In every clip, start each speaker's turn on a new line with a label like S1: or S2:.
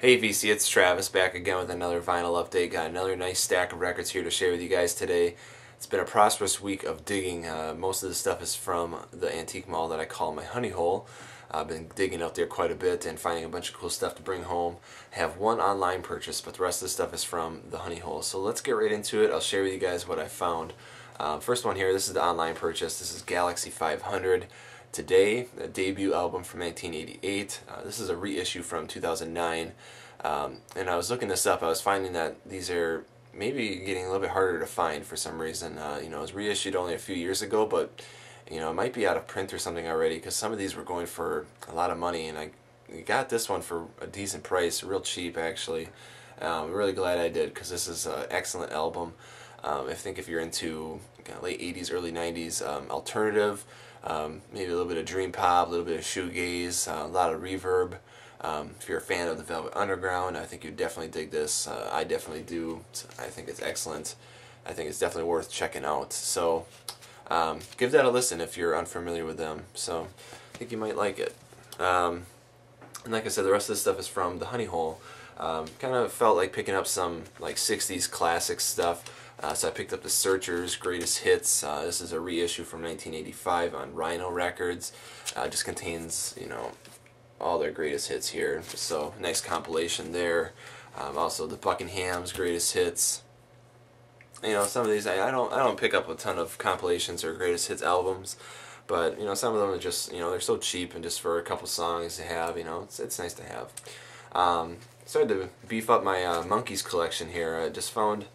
S1: Hey VC, it's Travis back again with another vinyl update. Got another nice stack of records here to share with you guys today. It's been a prosperous week of digging. Most of the stuff is from the antique mall that I call my honey hole. I've been digging out there quite a bit and finding a bunch of cool stuff to bring home. I have one online purchase, but the rest of the stuff is from the honey hole. So let's get right into it. I'll share with you guys what I found. First one here, this is the online purchase. This is Galaxie 500. Today, a debut album from 1988. This is a reissue from 2009. And I was looking this up. I was finding that these are maybe getting a little bit harder to find for some reason. It was reissued only a few years ago, but it might be out of print or something already, because some of these were going for a lot of money, and I got this one for a decent price, real cheap actually. I'm really glad I did, because this is an excellent album. I think if you're into late 80s, early 90s alternative, maybe a little bit of dream pop, a little bit of shoegaze, a lot of reverb. If you're a fan of the Velvet Underground, I think you'd definitely dig this. I definitely do. I think it's excellent. I think it's definitely worth checking out. So give that a listen if you're unfamiliar with them. So I think you might like it. And like I said, the rest of this stuff is from the honey hole. Kind of felt like picking up some like 60s classic stuff. So I picked up the Searchers' Greatest Hits. This is a reissue from 1985 on Rhino Records. Just contains, all their greatest hits here. So nice compilation there. Also the Buckingham's Greatest Hits. Some of these I don't pick up a ton of compilations or greatest hits albums, but some of them are just they're so cheap, and just for a couple songs to have, it's nice to have. Started to beef up my Monkees collection here. I just found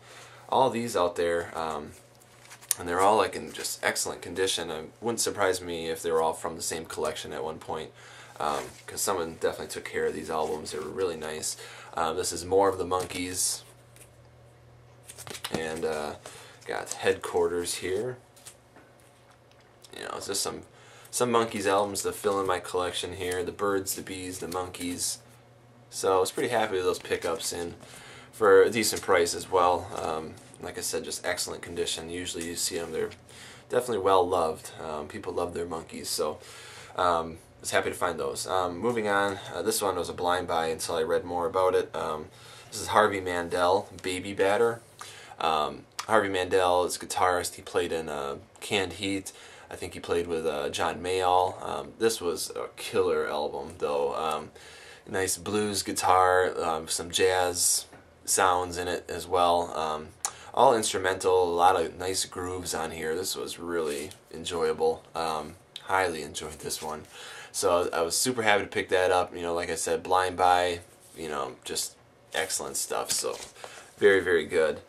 S1: all these out there, and they're all like in just excellent condition. It wouldn't surprise me if they were all from the same collection at one point, because someone definitely took care of these albums. They were really nice. This is more of the Monkees, and got Headquarters here. It's just some Monkees albums to fill in my collection here. The Birds, the Bees, the Monkees. So I was pretty happy with those pickups, and for a decent price as well. Like I said, just excellent condition. Usually you see them, they're definitely well loved. People love their Monkees, so I was happy to find those. Moving on, this one was a blind buy until I read more about it. This is Harvey Mandel, Baby Batter. Harvey Mandel is a guitarist. He played in Canned Heat. I think he played with John Mayall. This was a killer album, though. Nice blues guitar, some jazz sounds in it as well. All instrumental, a lot of nice grooves on here. This was really enjoyable. Highly enjoyed this one. So I was super happy to pick that up. Like I said, blind buy, just excellent stuff. So very, very good.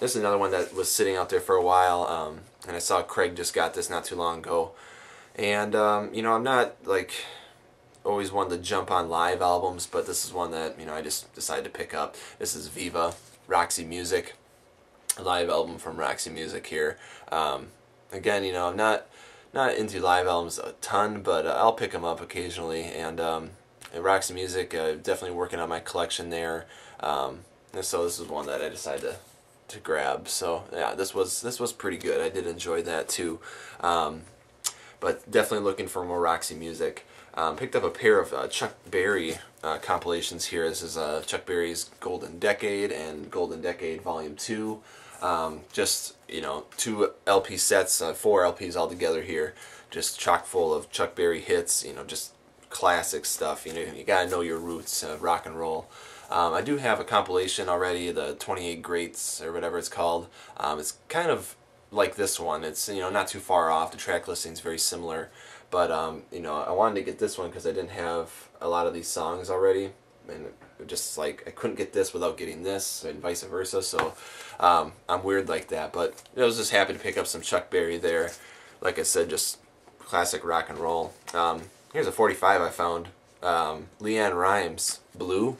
S1: This is another one that was sitting out there for a while, and I saw Craig just got this not too long ago. And, I'm not like always one to jump on live albums, but this is one that I just decided to pick up. This is Viva, Roxy Music, a live album from Roxy Music here. Again, I'm not into live albums a ton, but I'll pick them up occasionally. And Roxy Music, definitely working on my collection there. And so this is one that I decided to grab. So yeah, this was pretty good. I did enjoy that too. But definitely looking for more Roxy Music. Picked up a pair of Chuck Berry compilations here. This is Chuck Berry's Golden Decade and Golden Decade Volume 2. Just, 2 LP sets, 4 LPs altogether here. Just chock full of Chuck Berry hits, just classic stuff. You gotta know your roots, rock and roll. I do have a compilation already, the 28 Greats, or whatever it's called. It's kind of like this one. It's, not too far off. The track listing's very similar. But, I wanted to get this one because I didn't have a lot of these songs already. And just like, I couldn't get this without getting this, and vice versa. So, I'm weird like that. But I was just happy to pick up some Chuck Berry there. Like I said, just classic rock and roll. Here's a 45 I found. Leanne Rimes, Blue.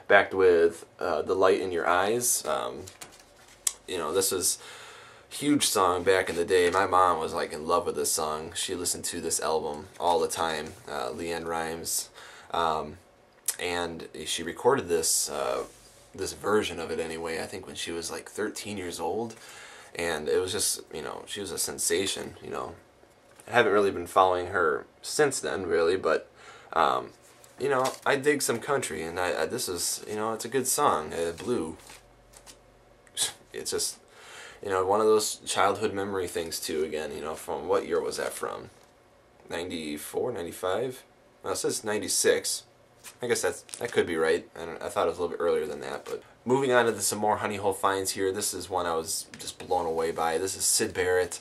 S1: Backed with The Light in Your Eyes. This was huge song back in the day. My mom was like in love with this song. She listened to this album all the time, Leanne Rimes, and she recorded this this version of it anyway. I think when she was like 13 years old, and it was just she was a sensation. I haven't really been following her since then, really, but you know, I dig some country, and this is, you know, it's a good song, Blue. It's just, you know, one of those childhood memory things too, again, you know, from what year was that from? 94, 95? Well, it says 96. I guess that could be right. I thought it was a little bit earlier than that, but moving on to some more Honey Hole finds here. This is one I was just blown away by. This is Syd Barrett,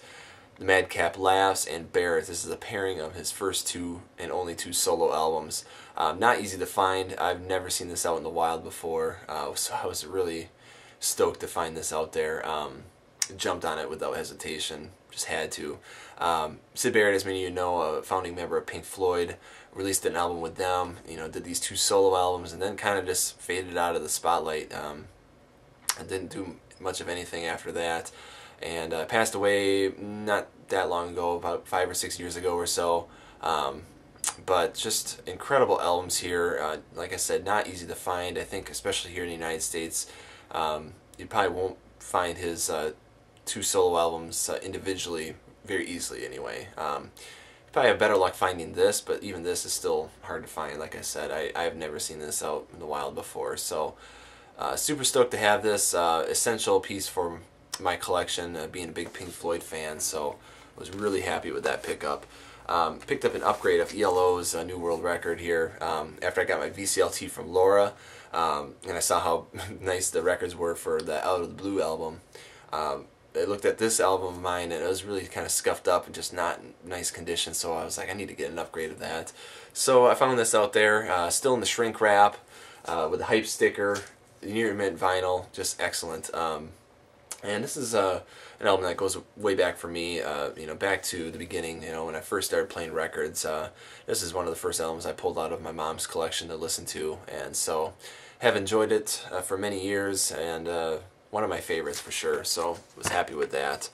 S1: The Madcap Laughs, and Barrett. This is a pairing of his first two and only two solo albums. Not easy to find. I've never seen this out in the wild before, so I was really stoked to find this out there. Jumped on it without hesitation. Just had to. Syd Barrett, as many of you know, a founding member of Pink Floyd, released an album with them, you know, did these two solo albums, and then kind of just faded out of the spotlight. And didn't do much of anything after that. And passed away not that long ago, about 5 or 6 years ago or so. But just incredible albums here. Like I said, not easy to find. I think especially here in the United States, you probably won't find his two solo albums individually very easily anyway. You probably have better luck finding this, but even this is still hard to find. Like I said, I've never seen this out in the wild before. So super stoked to have this essential piece for my collection, being a big Pink Floyd fan, so I was really happy with that pickup. Picked up an upgrade of ELO's New World Record here after I got my VCLT from Laura, and I saw how nice the records were for the Out of the Blue album. I looked at this album of mine, and it was really kind of scuffed up and just not in nice condition, so I was like, I need to get an upgrade of that. So I found this out there, still in the shrink wrap, with a hype sticker, near mint vinyl, just excellent. And this is an album that goes way back for me, you know, back to the beginning, you know, when I first started playing records. This is one of the first albums I pulled out of my mom's collection to listen to, and so have enjoyed it for many years, and one of my favorites for sure, so was happy with that.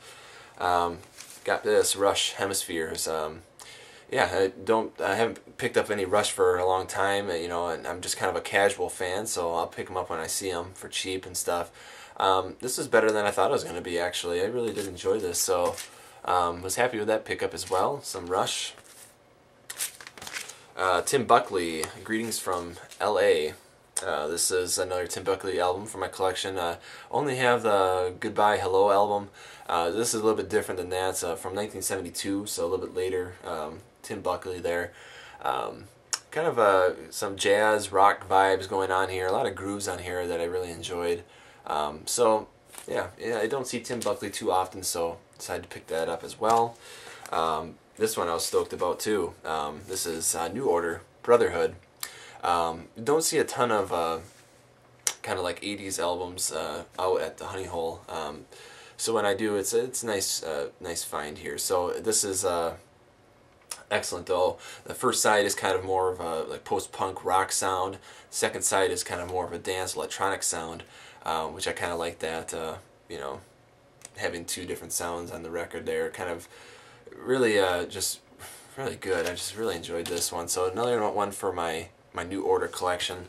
S1: Got this, Rush Hemispheres. Yeah, I haven't picked up any Rush for a long time, you know, and I'm just kind of a casual fan, so I'll pick them up when I see them for cheap and stuff. This is better than I thought it was going to be, actually. I really did enjoy this, so was happy with that pickup as well. Some Rush. Tim Buckley, Greetings from L.A. This is another Tim Buckley album for my collection. Only have the Goodbye Hello album. This is a little bit different than that. It's from 1972, so a little bit later. Tim Buckley there. Kind of some jazz, rock vibes going on here. A lot of grooves on here that I really enjoyed. So, yeah, I don't see Tim Buckley too often, so decided to pick that up as well. This one I was stoked about too. This is New Order Brotherhood. Don't see a ton of kind of like 80s albums out at the Honey Hole. So when I do, it's a nice nice find here. So this is excellent though. The first side is kind of more of a like post-punk rock sound. Second side is kind of more of a dance electronic sound, which I kind of like that. You know, having two different sounds on the record there, kind of really just really good. I just really enjoyed this one. So another one for my New Order collection,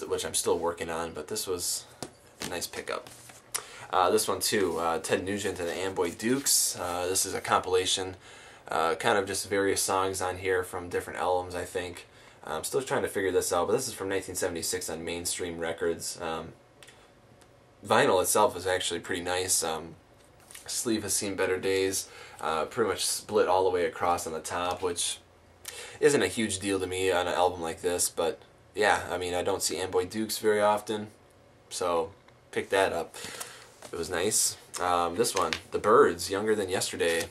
S1: which I'm still working on, but this was a nice pickup. This one too, Tooted Nugent and the Amboy Dukes. This is a compilation, kind of just various songs on here from different albums, I think. I'm still trying to figure this out, but this is from 1976 on Mainstream Records. Vinyl itself is actually pretty nice. Sleeve has seen better days. Pretty much split all the way across on the top, which isn't a huge deal to me on an album like this, but yeah, I mean, I don't see Amboy Dukes very often, so pick that up. It was nice. This one, The Byrds, Younger Than Yesterday,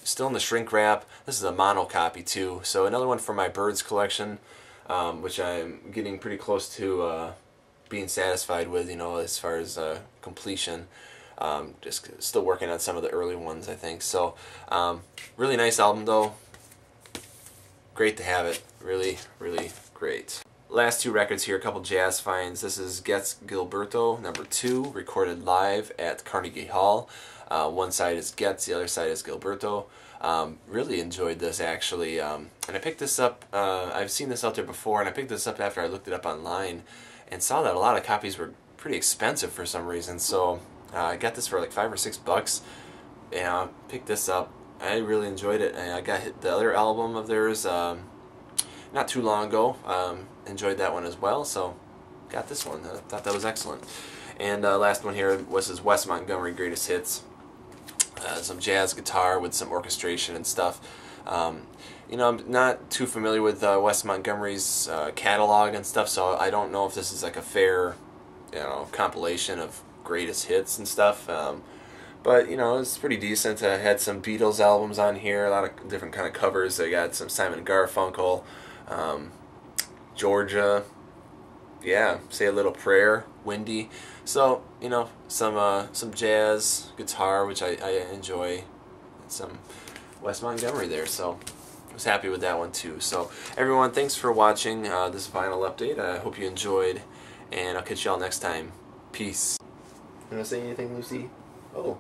S1: still in the shrink wrap. This is a mono copy too, so another one for my Byrds collection, which I'm getting pretty close to being satisfied with, you know, as far as completion. Just still working on some of the early ones, I think. So really nice album though. Great to have it. Really, really great. Last two records here, a couple jazz finds. This is Gilberto #2, recorded live at Carnegie Hall. One side is Getz, the other side is Gilberto. Really enjoyed this actually, and I picked this up. I've seen this out there before, and I picked this up after I looked it up online, and saw that a lot of copies were pretty expensive for some reason. So I got this for like $5 or $6, and picked this up. I really enjoyed it, and I got the other album of theirs, not too long ago. Enjoyed that one as well, so got this one. I thought that was excellent. And last one here was his Wes Montgomery Greatest Hits. Some jazz guitar with some orchestration and stuff. You know, I'm not too familiar with Wes Montgomery's catalog and stuff, so I don't know if this is like a fair, you know, compilation of greatest hits and stuff. But, you know, it's pretty decent. I had some Beatles albums on here, a lot of different kind of covers. I got some Simon and Garfunkel, Georgia, yeah, Say a Little Prayer, Windy. So, you know, some jazz guitar, which I enjoy, and some Wes Montgomery there, so I was happy with that one too. So, everyone, thanks for watching this vinyl update. I hope you enjoyed, and I'll catch y'all next time. Peace. You want to say anything, Lucy? Oh.